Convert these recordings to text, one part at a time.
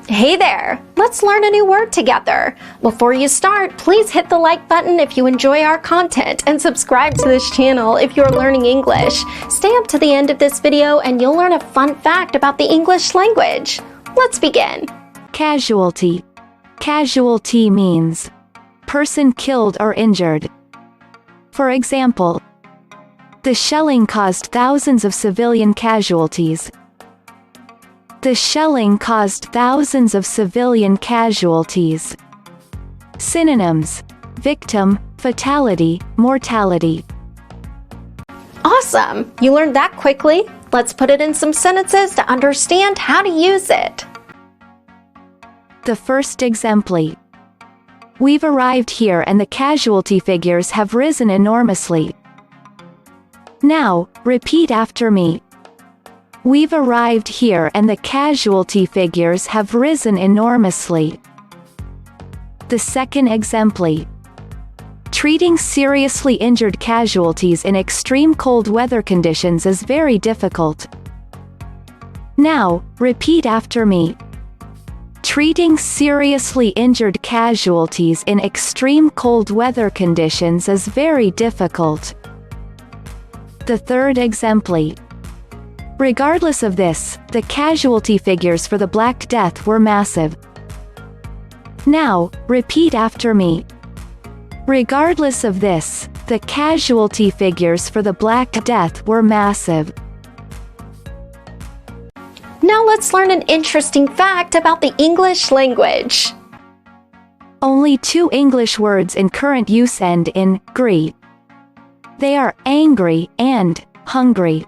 Hey there! Let's learn a new word together. Before you start, please hit the like button if you enjoy our content and subscribe to this channel if you're learning English. Stay up to the end of this video and you'll learn a fun fact about the English language. Let's begin. Casualty. Casualty means person killed or injured. For example, the shelling caused thousands of civilian casualties. The shelling caused thousands of civilian casualties. Synonyms: victim, fatality, mortality. Awesome! You learned that quickly. Let's put it in some sentences to understand how to use it. The first exemplar. We've arrived here and the casualty figures have risen enormously. Now, repeat after me. We've arrived here and the casualty figures have risen enormously. The second exemplar. Treating seriously injured casualties in extreme cold weather conditions is very difficult. Now, repeat after me. Treating seriously injured casualties in extreme cold weather conditions is very difficult. The third exemplar. Regardless of this, the casualty figures for the Black Death were massive. Now, repeat after me. Regardless of this, the casualty figures for the Black Death were massive. Now let's learn an interesting fact about the English language. Only 2 English words in current use end in "gry". They are angry and hungry.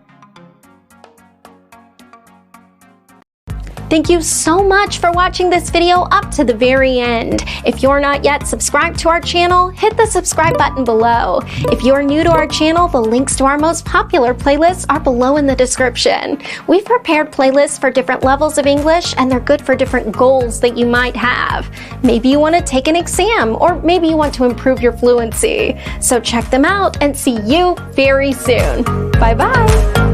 Thank you so much for watching this video up to the very end. If you're not yet subscribed to our channel, hit the subscribe button below. If you're new to our channel, the links to our most popular playlists are below in the description. We've prepared playlists for different levels of English, and they're good for different goals that you might have. Maybe you want to take an exam, or maybe you want to improve your fluency. So check them out and see you very soon. Bye-bye.